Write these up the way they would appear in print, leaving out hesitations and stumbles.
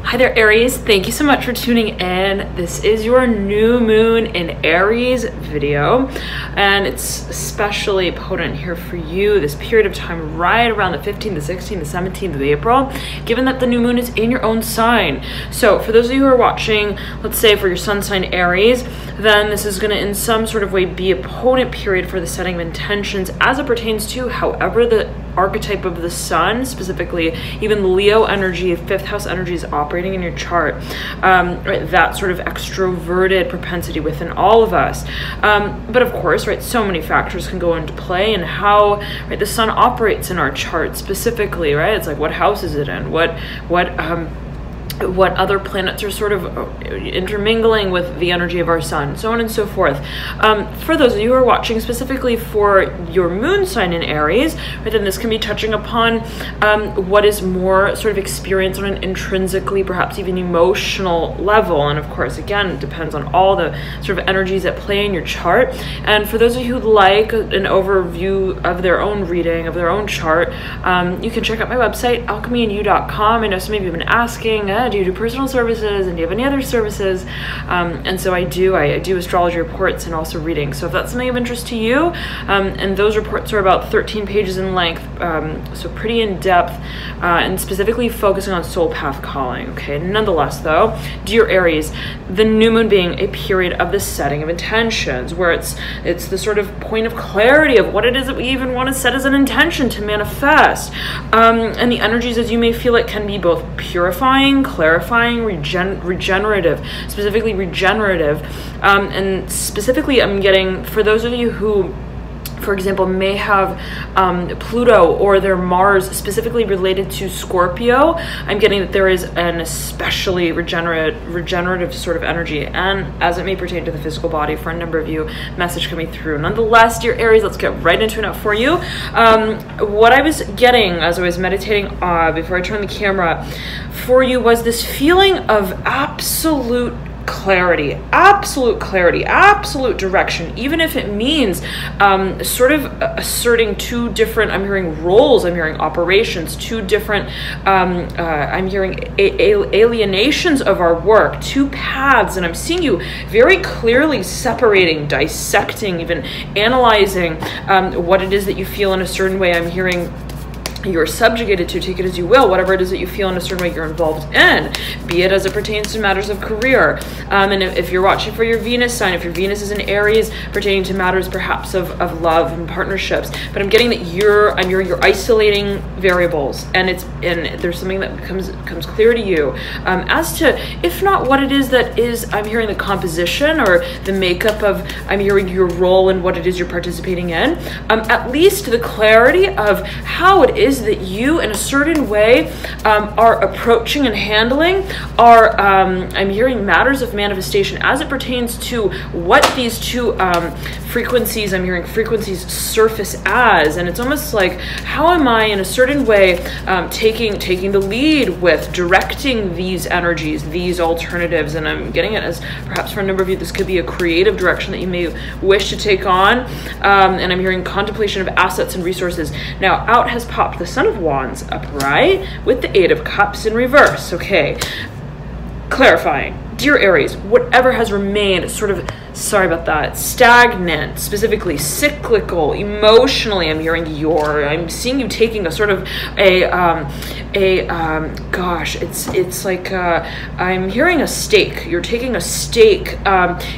Hi there, Aries. Thank you so much for tuning in. This is your new moon in Aries video, and it's especially potent here for you this period of time right around the 15th, the 16th, the 17th of April, given that the new moon is in your own sign. So for those of you who are watching, let's say for your sun sign Aries, then this is going to in some sort of way be a potent period for the setting of intentions as it pertains to however the archetype of the sun, specifically even Leo energy, fifth house energy is operating in your chart, right, that sort of extroverted propensity within all of us. But of course, right, so many factors can go into play in how, right, the sun operates in our chart specifically, right? It's like, what house is it in? What other planets are sort of intermingling with the energy of our sun, so on and so forth. For those of you who are watching specifically for your moon sign in Aries, right, then this can be touching upon what is more sort of experienced on an intrinsically, perhaps even emotional level. And of course, again, it depends on all the sort of energies at play in your chart. And for those of you who like an overview of their own reading, of their own chart, you can check out my website, alchemyandyou.com. I know some of you have been asking, do you do personal services, and do you have any other services? And so I do astrology reports and also readings. So if that's something of interest to you, and those reports are about 13 pages in length, so pretty in depth, and specifically focusing on soul path calling. Okay, nonetheless though, dear Aries, the new moon being a period of the setting of intentions, where it's the sort of point of clarity of what it is that we even want to set as an intention to manifest, and the energies, as you may feel it, can be both purifying, clarifying, regenerative, specifically regenerative, and specifically I'm getting, for those of you who, for example, may have Pluto or their Mars specifically related to Scorpio, I'm getting that there is an especially regenerative sort of energy, and as it may pertain to the physical body for a number of you, message coming through. Nonetheless, dear Aries, let's get right into it for you. What I was getting as I was meditating before I turned the camera for you was this feeling of absolute clarity, absolute direction, even if it means sort of asserting two different, I'm hearing roles, I'm hearing operations, two different, I'm hearing alienations of our work, two paths, and I'm seeing you very clearly separating, dissecting, even analyzing what it is that you feel in a certain way. I'm hearing you're subjugated to, take it as you will, whatever it is that you feel in a certain way you're involved in, be it as it pertains to matters of career. And if you're watching for your Venus sign, if your Venus is in Aries, pertaining to matters perhaps of love and partnerships. But I'm getting that you're isolating variables, and there's something that comes clear to you as to, if not what it is that is, I'm hearing the composition or the makeup of, I'm hearing your role and what it is you're participating in, at least the clarity of how it is that you in a certain way are approaching and handling are I'm hearing matters of manifestation as it pertains to what these two frequencies, I'm hearing frequencies surface as, and it's almost like, how am I in a certain way taking the lead with directing these energies, these alternatives. And I'm getting it as perhaps for a number of you this could be a creative direction that you may wish to take on, and I'm hearing contemplation of assets and resources. Now out has popped the Son of Wands upright with the Eight of Cups in reverse. Okay, clarifying, dear Aries, whatever has remained sort of, sorry about that, stagnant, specifically cyclical, emotionally, I'm seeing you taking a sort of gosh, it's like, I'm hearing a stake. You're taking a stake.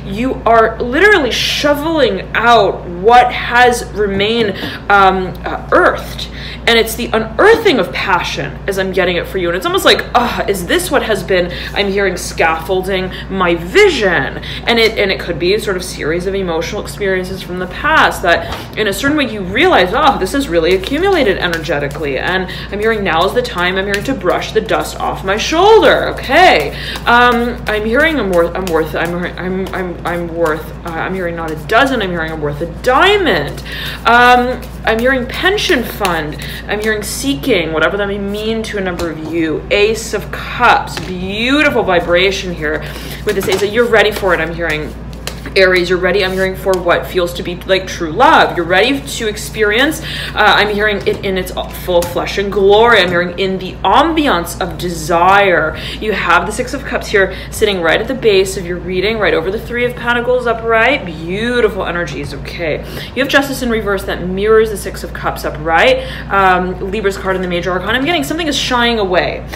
You are literally shoveling out what has remained earthed. And it's the unearthing of passion as I'm getting it for you. And it's almost like, is this what has been, I'm hearing, scaffolding my vision? And it could be a sort of series of emotional experiences from the past that in a certain way you realize, this is really accumulated energetically. And I'm hearing now is the time, I'm hearing to brush the dust off my shoulder. Okay. I'm hearing I'm hearing not a dozen, I'm hearing I'm worth a diamond. I'm hearing pension fund. I'm hearing seeking, whatever that may mean to a number of you. Ace of Cups, beautiful vibration here with this Ace. You're ready for it. I'm hearing Aries, you're ready, I'm hearing, for what feels to be like true love. You're ready to experience, I'm hearing it in its full flesh and glory. I'm hearing in the ambiance of desire. You have the Six of Cups here sitting right at the base of your reading, right over the Three of Pentacles upright. Beautiful energies, okay. You have Justice in reverse that mirrors the Six of Cups upright. Libra's card in the Major Arcana. I'm getting something is shying away,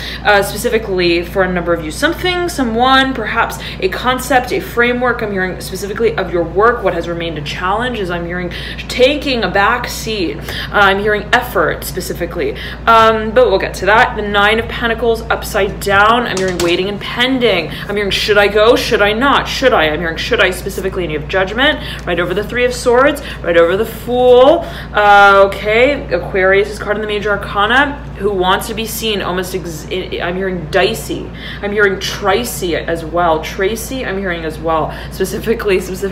specifically for a number of you. Something, someone, perhaps a concept, a framework. I'm hearing specifically of your work, what has remained a challenge, is I'm hearing taking a back seat. I'm hearing effort specifically, but we'll get to that. The Nine of Pentacles upside down. I'm hearing waiting and pending. I'm hearing should I go, should I not, should I? I'm hearing should I specifically, and you have Judgment right over the Three of Swords, right over the Fool. Okay, Aquarius is card in the Major Arcana, who wants to be seen, almost I'm hearing dicey. I'm hearing Tracy as well. Tracy, I'm hearing as well. Specific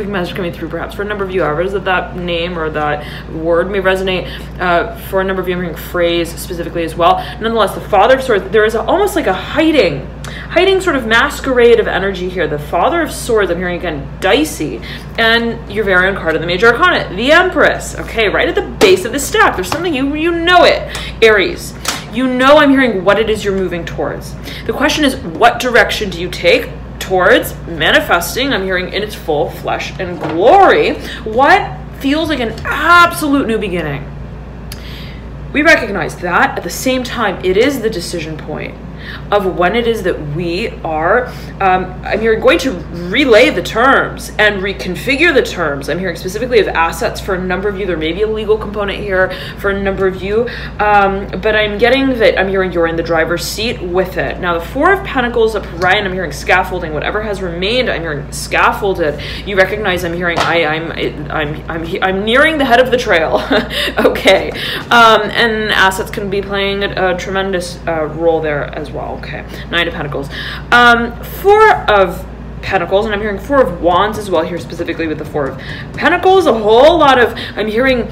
message coming through perhaps for a number of you, however that name or that word may resonate. For a number of you, I'm hearing phrase specifically as well. Nonetheless, the Father of Swords, there is almost like a hiding sort of masquerade of energy here. The Father of Swords, I'm hearing again dicey, and your very own card in the Major Arcana, the Empress. Okay, right at the base of the stack, there's something you know it, Aries. You know, I'm hearing what it is you're moving towards. The question is, what direction do you take towards manifesting? I'm hearing in its full flesh and glory what feels like an absolute new beginning. We recognize that at the same time, it is the decision point of when it is that we are, I'm hearing, going to relay the terms and reconfigure the terms. I'm hearing specifically of assets for a number of you. There may be a legal component here for a number of you, but I'm getting that I'm hearing you're in the driver's seat with it. Now, the Four of Pentacles upright, I'm hearing scaffolding. Whatever has remained, I'm hearing scaffolded. You recognize I'm hearing I'm nearing the head of the trail. Okay, and assets can be playing a tremendous role there as well. Okay, Nine of Pentacles, Four of Pentacles, and I'm hearing Four of Wands as well here, specifically with the Four of Pentacles. A whole lot of, I'm hearing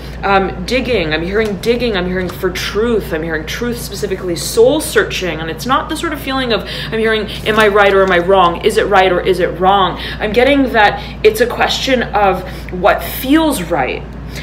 digging, I'm hearing for truth, I'm hearing truth, specifically soul searching. And it's not the sort of feeling of, I'm hearing, am I right or am I wrong? Is it right or is it wrong? I'm getting that it's a question of what feels right.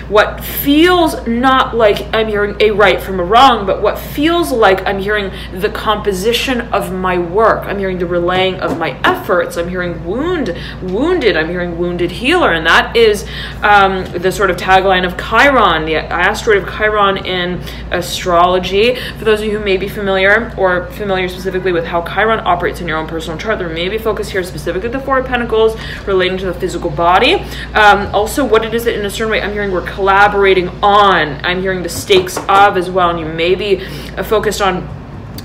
What feels not like I'm hearing a right from a wrong, but what feels like I'm hearing the composition of my work. I'm hearing the relaying of my efforts. I'm hearing wounded. I'm hearing wounded healer. And that is the sort of tagline of Chiron, the asteroid of Chiron in astrology. For those of you who may be familiar or familiar specifically with how Chiron operates in your own personal chart, there may be focus here specifically the Four of Pentacles relating to the physical body. Also, what it is that in a certain way I'm hearing we're collaborating on. I'm hearing the stakes of as well, and you may be focused on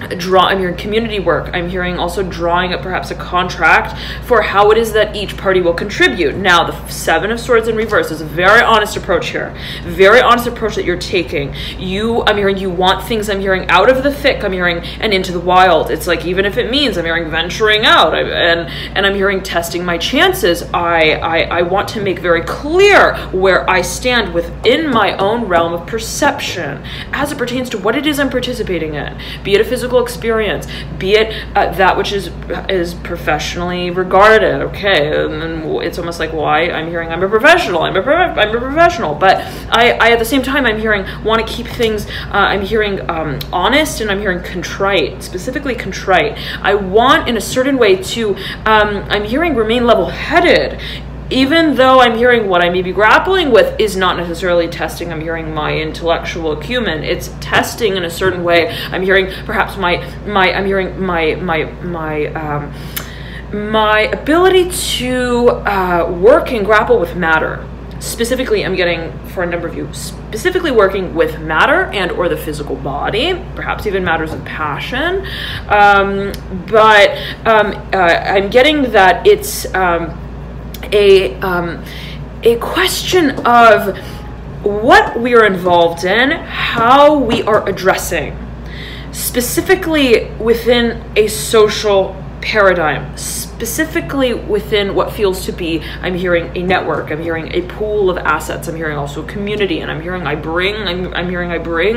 I'm hearing community work. I'm hearing also drawing up perhaps a contract for how it is that each party will contribute. Now, the Seven of Swords in reverse is a very honest approach here. Very honest approach that you're taking. I'm hearing you want things, I'm hearing out of the thick, I'm hearing, and into the wild. It's like, even if it means, I'm hearing venturing out, and I'm hearing testing my chances. I want to make very clear where I stand within my own realm of perception as it pertains to what it is I'm participating in, be it a physical experience, be it that which is professionally regarded. Okay, and it's almost like, why I'm hearing I'm a professional, but I at the same time I'm hearing want to keep things I'm hearing honest, and I'm hearing contrite, specifically contrite. I want in a certain way to I'm hearing remain level-headed, even though I'm hearing what I may be grappling with is not necessarily testing, I'm hearing my intellectual acumen. It's testing in a certain way. I'm hearing perhaps my ability to work and grapple with matter. Specifically, I'm getting, for a number of you, specifically working with matter and or the physical body, perhaps even matters of passion. But I'm getting that it's a question of what we are involved in, how we are addressing, specifically within a social paradigm, specifically within what feels to be, I'm hearing a network, I'm hearing a pool of assets, I'm hearing also community, and I'm hearing I bring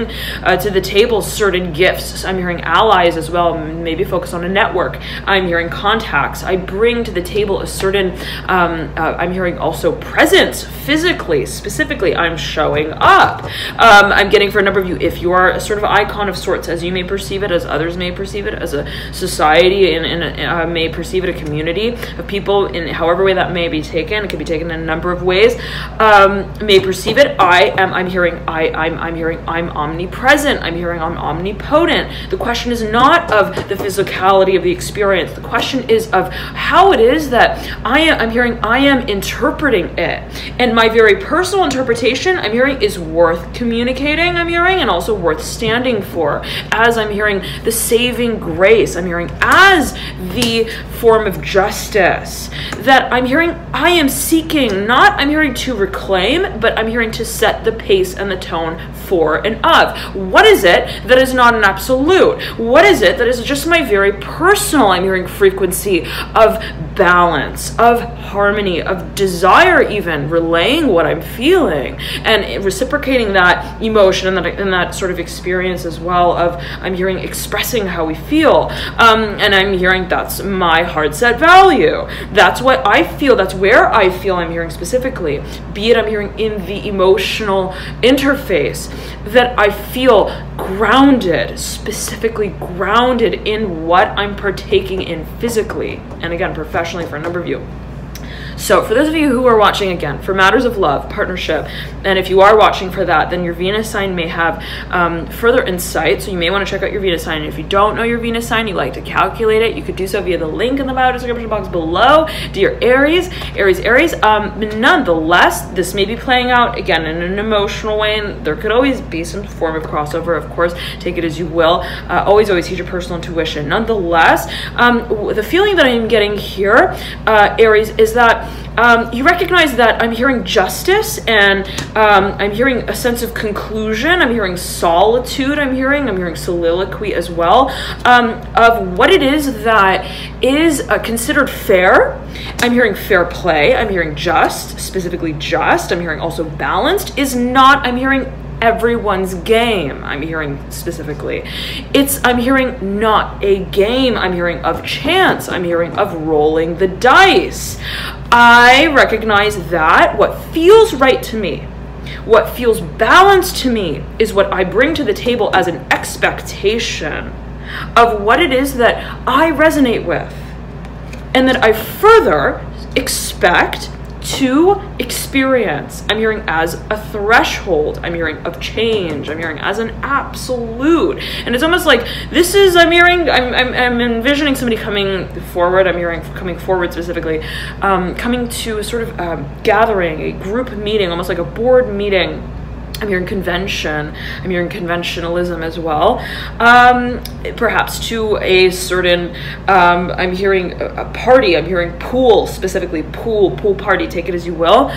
to the table certain gifts. I'm hearing allies as well, maybe focus on a network. I'm hearing contacts. I bring to the table a certain, I'm hearing also presence physically, specifically. I'm showing up. I'm getting for a number of you, if you are a sort of icon of sorts, as you may perceive it, as others may perceive it, as a society may perceive it, a community of people, in however way that may be taken, it can be taken in a number of ways, may perceive it. I'm hearing I'm omnipresent. I'm hearing I'm omnipotent. The question is not of the physicality of the experience. The question is of how it is that I'm hearing I am interpreting it. And my very personal interpretation, I'm hearing, is worth communicating, I'm hearing, and also worth standing for. As I'm hearing the saving grace, I'm hearing as the form of justice, that I'm hearing I am seeking, not I'm hearing to reclaim, but I'm hearing to set the pace and the tone for and of. What is it that is not an absolute? What is it that is just my very personal, I'm hearing, frequency of balance, of harmony, of desire, even relaying what I'm feeling and reciprocating that emotion and that sort of experience as well of, I'm hearing, expressing how we feel. And I'm hearing that's my hard set value. That's what I feel. That's where I feel, I'm hearing, specifically. Be it I'm hearing in the emotional interface, that I feel grounded, specifically grounded in what I'm partaking in physically, and again, professionally for a number of you. So for those of you who are watching, again, for matters of love, partnership, and if you are watching for that, then your Venus sign may have further insight. So you may want to check out your Venus sign. And if you don't know your Venus sign, you like to calculate it, you could do so via the link in the bio description box below. Dear Aries, nonetheless, this may be playing out, again, in an emotional way, and there could always be some form of crossover, of course, take it as you will. Always use your personal intuition. Nonetheless, the feeling that I'm getting here, Aries, is that you recognize that I'm hearing justice, and I'm hearing a sense of conclusion. I'm hearing solitude. I'm hearing soliloquy as well, of what it is that is considered fair. I'm hearing fair play. I'm hearing just, specifically just. I'm hearing also balanced is not, I'm hearing everyone's game. I'm hearing specifically. I'm hearing not a game. I'm hearing of chance. I'm hearing of rolling the dice. I recognize that what feels right to me, what feels balanced to me, is what I bring to the table as an expectation of what it is that I resonate with, and that I further expect to experience. I'm hearing as a threshold. I'm hearing of change. I'm hearing as an absolute. And it's almost like this is, I'm envisioning somebody coming forward. I'm hearing coming forward specifically, coming to a sort of gathering, a group meeting, almost like a board meeting. I'm hearing convention. I'm hearing conventionalism as well. Perhaps to a certain, I'm hearing a party. I'm hearing pool, specifically pool party, take it as you will.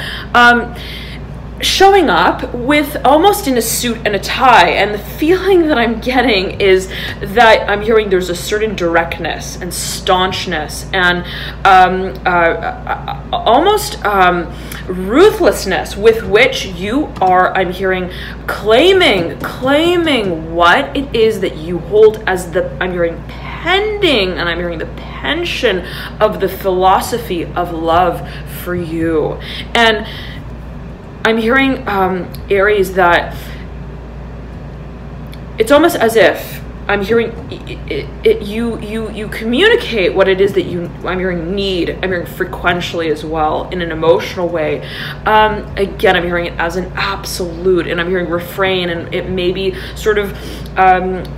Showing up with almost in a suit and a tie, and the feeling that I'm getting is that I'm hearing there's a certain directness and staunchness and almost ruthlessness with which you are, I'm hearing, claiming what it is that you hold as the, I'm hearing, pending, and I'm hearing the pension of the philosophy of love for you. And I'm hearing, Aries, that it's almost as if I'm hearing you communicate what it is that I'm hearing need. I'm hearing frequentially as well in an emotional way. Again, I'm hearing it as an absolute, and I'm hearing refrain, and it may be sort of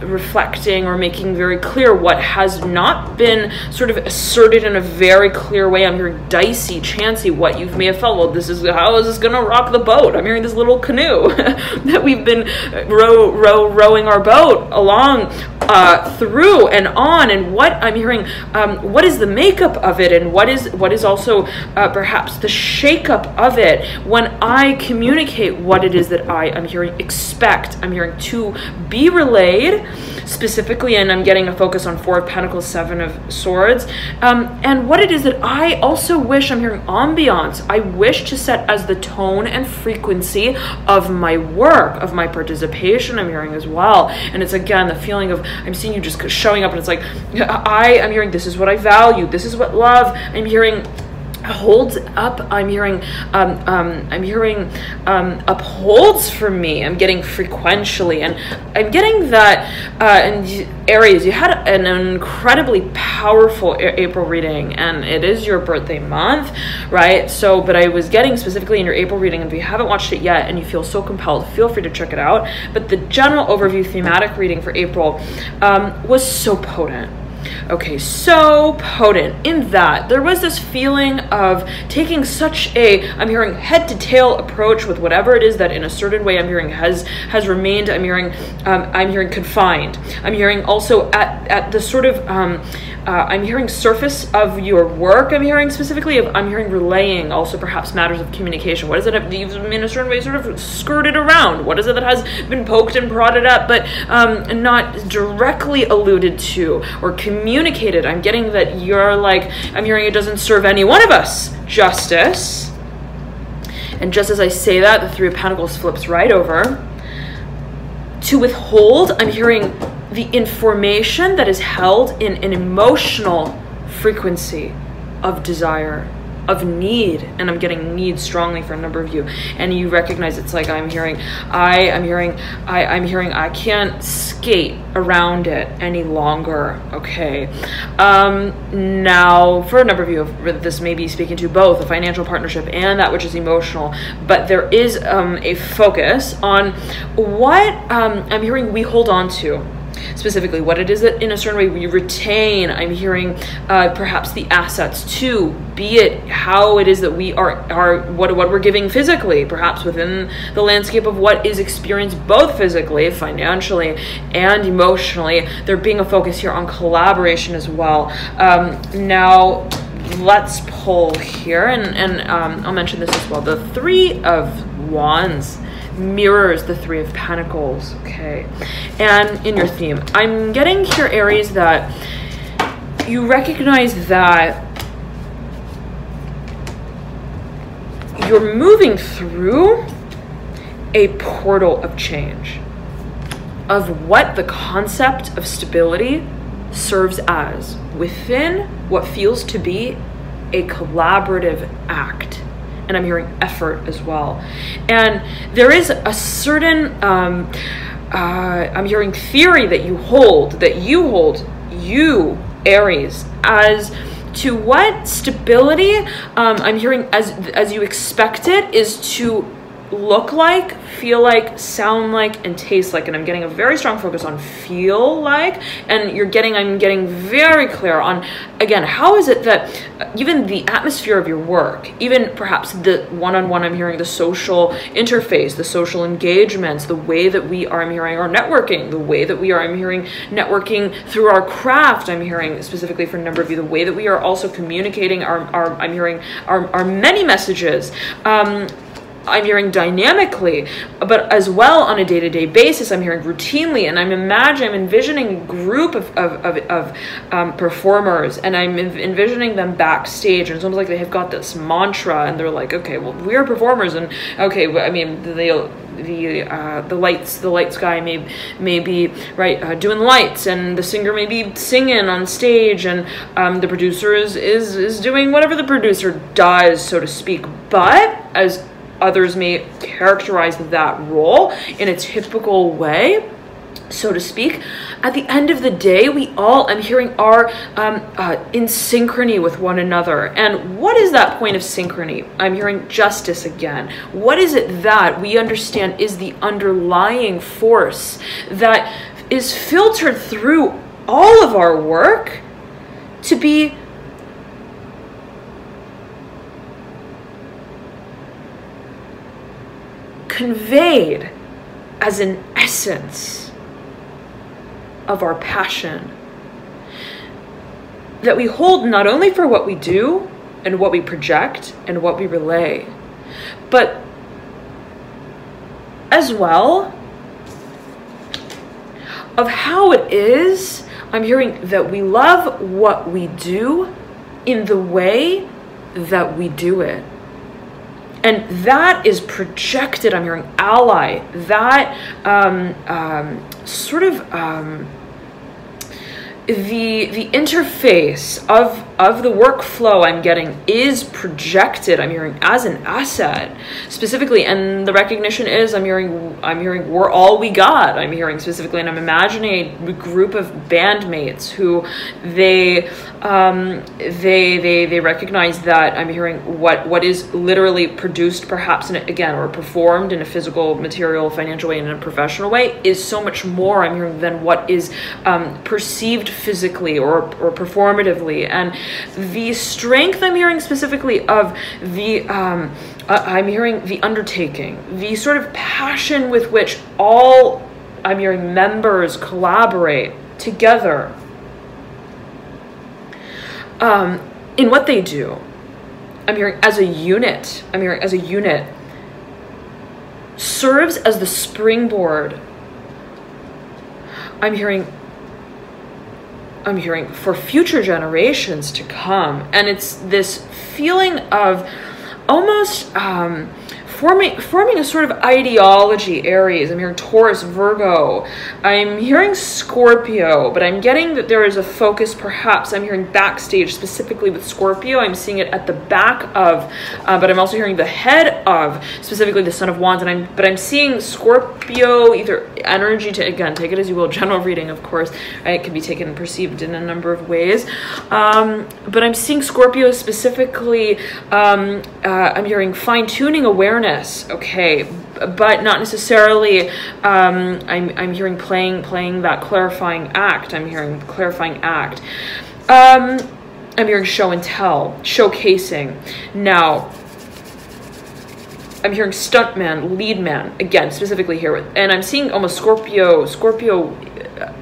reflecting or making very clear what has not been sort of asserted in a very clear way. I'm hearing dicey, chancy, what you may have felt. Well, how is this gonna rock the boat? I'm hearing this little canoe that we've been rowing our boat along through and on, and what I'm hearing, what is the makeup of it, and what is also perhaps the shakeup of it when I communicate what it is that I'm hearing expect. I'm hearing to be relayed specifically, and I'm getting a focus on 4 of Pentacles, 7 of Swords, and what it is that I also wish, I'm hearing ambiance, I wish to set as the tone and frequency of my work, of my participation, I'm hearing as well. And it's again the feeling of, I'm seeing you just showing up, and it's like, I'm hearing this is what I value, this is what love, I'm hearing holds up, I'm hearing upholds for me, I'm getting frequentially, and I'm getting that and Aries, you had an incredibly powerful April reading, and it is your birthday month, right? So but I was getting specifically in your April reading, and if you haven't watched it yet and you feel so compelled, feel free to check it out. But the general overview thematic reading for April was so potent. Okay, so potent in that there was this feeling of taking such a, I'm hearing head to tail approach with whatever it is that in a certain way I'm hearing has remained, I'm hearing confined. I'm hearing also at the sort of I'm hearing surface of your work. I'm hearing specifically I'm hearing relaying also perhaps matters of communication. What is it that you've in a certain way sort of skirted around? What is it that has been poked and prodded up but not directly alluded to or communicated? I'm getting that you're like, I'm hearing it doesn't serve any one of us justice. And just as I say that, the 3 of Pentacles flips right over. To withhold, I'm hearing the information that is held in an emotional frequency of desire, of need, and I'm getting need strongly for a number of you, and you recognize it's like I'm hearing I can't skate around it any longer. Okay, now for a number of you, this may be speaking to both a financial partnership and that which is emotional, but there is a focus on what I'm hearing we hold on to. Specifically, what it is that in a certain way we retain. I'm hearing perhaps the assets too, be it how it is that we are what we're giving physically, perhaps within the landscape of what is experienced both physically, financially, and emotionally. There being a focus here on collaboration as well. Now, let's pull here, and I'll mention this as well. The 3 of Wands mirrors the 3 of Pentacles, okay? And in your theme, I'm getting here, Aries, that you recognize that you're moving through a portal of change, of what the concept of stability serves as within what feels to be a collaborative act. And I'm hearing effort as well. And there is a certain, I'm hearing theory that you hold, you, Aries, as to what stability, I'm hearing as you expect it, is to look like, feel like, sound like, and taste like. And I'm getting a very strong focus on feel like, and I'm getting very clear on, again, how is it that even the atmosphere of your work, even perhaps the one-on-one, I'm hearing the social interface, the social engagements, the way that we are, I'm hearing our networking, the way that we are, I'm hearing networking through our craft, I'm hearing specifically for a number of you, the way that we are also communicating I'm hearing our many messages, I'm hearing dynamically, but as well on a day-to-day basis, I'm hearing routinely, and I'm envisioning a group of performers, and I'm envisioning them backstage, and it's almost like they have got this mantra, and they're like, okay, well, we're performers, and okay, I mean, the lights guy may be right doing lights, and the singer may be singing on stage, and the producer is doing whatever the producer does, so to speak, but as others may characterize that role in a typical way, so to speak, at the end of the day, we all, I'm hearing, are in synchrony with one another. And what is that point of synchrony? I'm hearing justice again. What is it that we understand is the underlying force that is filtered through all of our work to be conveyed as an essence of our passion that we hold not only for what we do and what we project and what we relay, but as well of how it is, I'm hearing that we love what we do in the way that we do it. And that is projected, I'm hearing ally, that the interface of the workflow I'm getting is projected, I'm hearing, as an asset specifically. And the recognition is, I'm hearing we're all we got, I'm hearing specifically. And I'm imagining a group of bandmates who they recognize that, I'm hearing, what is literally produced perhaps or performed in a physical, material, financial way and in a professional way is so much more, I'm hearing, than what is perceived physically or performatively. And the strength, I'm hearing specifically, of the I'm hearing the undertaking, the sort of passion with which all, I'm hearing, members collaborate together in what they do. I'm hearing as a unit, I'm hearing as a unit, serves as the springboard, I'm hearing for future generations to come. And it's this feeling of almost forming a sort of ideology, Aries. I'm hearing Taurus, Virgo. I'm hearing Scorpio, but I'm getting that there is a focus, perhaps, I'm hearing backstage, specifically with Scorpio. I'm seeing it at the back of, but I'm also hearing the head of, specifically the Son of Wands. And I'm seeing Scorpio, either energy to, again, take it as you will, general reading, of course, right? It can be taken and perceived in a number of ways. But I'm seeing Scorpio specifically, I'm hearing fine-tuning awareness. Okay, but not necessarily, I'm hearing playing that clarifying act. I'm hearing clarifying act. I'm hearing show and tell, showcasing. Now, I'm hearing stuntman, lead man, again, specifically here. And I'm seeing almost Scorpio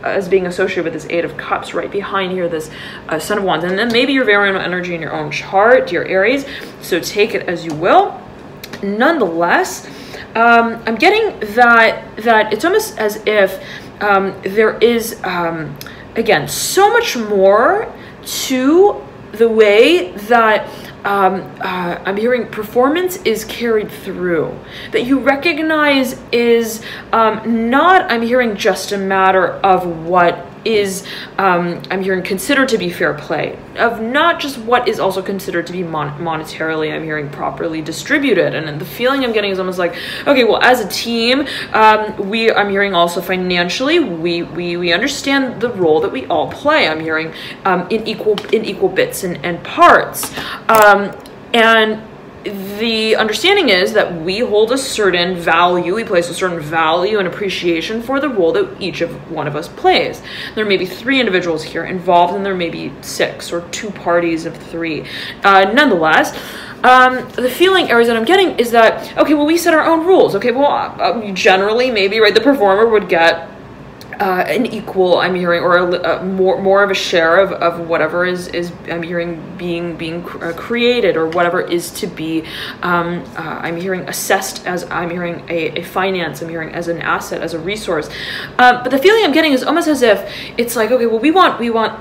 as being associated with this Eight of Cups right behind here, this Son of Wands. And then maybe your very own energy in your own chart, dear Aries. So take it as you will. Nonetheless, I'm getting that it's almost as if there is, again, so much more to the way that I'm hearing performance is carried through, that you recognize is not, I'm hearing, just a matter of what is, I'm hearing, considered to be fair play, of not just what is also considered to be monetarily, I'm hearing, properly distributed. And the feeling I'm getting is almost like, okay, well, as a team, I'm hearing also financially, we understand the role that we all play, I'm hearing, in equal bits and parts. And the understanding is that we hold a certain value, we place a certain value and appreciation for the role that each of one of us plays. There may be 3 individuals here involved, and there may be 6 or 2 parties of 3. Nonetheless, the feeling, Aries, that I'm getting is that, okay, well, we set our own rules. Okay, well, generally, maybe, right, the performer would get an equal, I'm hearing, or a more of a share of whatever is I'm hearing being created, or whatever is to be, I'm hearing, assessed as, I'm hearing, a finance, I'm hearing, as an asset, as a resource. But the feeling I'm getting is almost as if it's like, okay, well, we want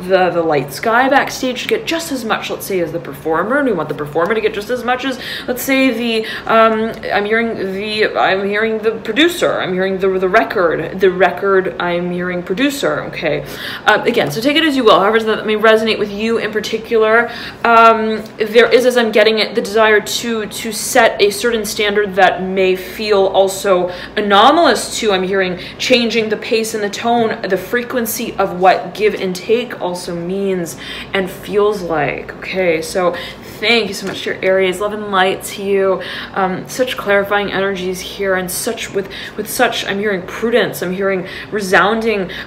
the lights guy backstage to get just as much, let's say, as the performer, and we want the performer to get just as much as, let's say, the I'm hearing the producer, I'm hearing the record, I'm hearing producer. Okay, again, so take it as you will, however that may resonate with you in particular. There is, as I'm getting it, the desire to set a certain standard that may feel also anomalous to, I'm hearing, changing the pace and the tone, the frequency of what give and take also means and feels like. Okay, so thank you so much, dear Aries. Love and light to you. Such clarifying energies here, and such with such, I'm hearing, prudence. I'm hearing resounding.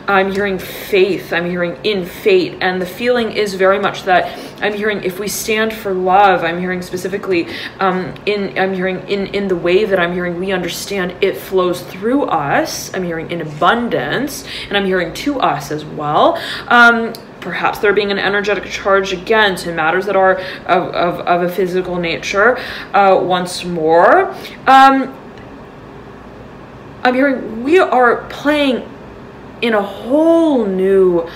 I'm hearing faith. I'm hearing in fate. And the feeling is very much that I'm hearing, if we stand for love, I'm hearing specifically I'm hearing in the way that I'm hearing we understand it flows through us. I'm hearing in abundance, and I'm hearing to us as well. Perhaps there being an energetic charge, again, to matters that are of a physical nature. Once more, I'm hearing we are playing in a whole new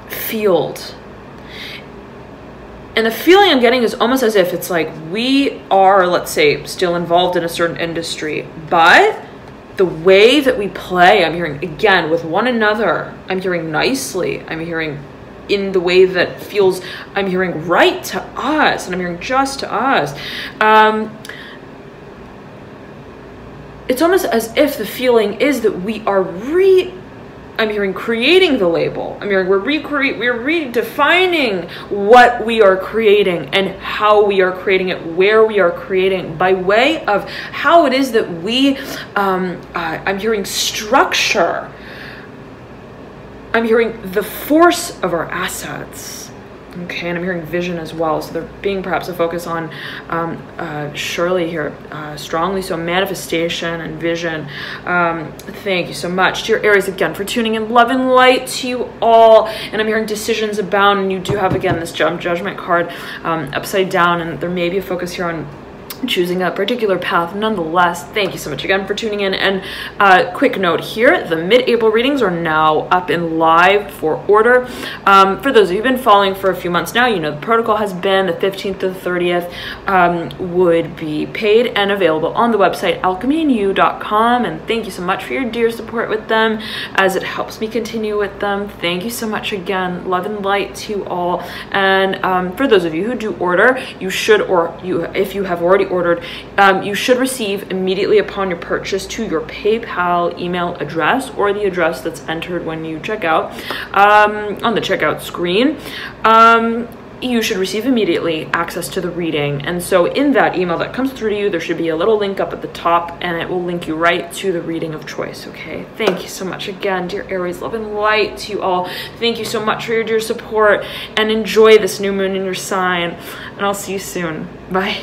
field. And the feeling I'm getting is almost as if it's like we are, let's say, still involved in a certain industry, but the way that we play, I'm hearing again with one another, I'm hearing nicely, I'm hearing in the way that feels, I'm hearing right to us, and I'm hearing just to us. It's almost as if the feeling is that we are I'm hearing creating the label. I'm hearing we're redefining what we are creating and how we are creating it, where we are creating, by way of how it is that we, I'm hearing structure. I'm hearing the force of our assets. Okay, and I'm hearing vision as well. So there being perhaps a focus on Shirley here, strongly so, manifestation and vision. Thank you so much. Dear Aries, again, for tuning in. Love and light to you all. And I'm hearing decisions abound. And you do have, again, this judgment card upside down. And there may be a focus here on choosing a particular path. Nonetheless, thank you so much again for tuning in. And quick note here, the mid-April readings are now up and live for order. For those of you who've been following for a few months now, you know the protocol has been the 15th to the 30th would be paid and available on the website alchemyandyou.com. And thank you so much for your dear support with them, as it helps me continue with them. Thank you so much again. Love and light to you all. And for those of you who do order, you should, or if you have already ordered, you should receive immediately upon your purchase to your PayPal email address, or the address that's entered when you check out on the checkout screen. You should receive immediately access to the reading. And so in that email that comes through to you, there should be a little link up at the top, and it will link you right to the reading of choice. Okay, thank you so much again, dear Aries. Love and light to you all. Thank you so much for your dear support, and enjoy this new moon in your sign, and I'll see you soon. Bye.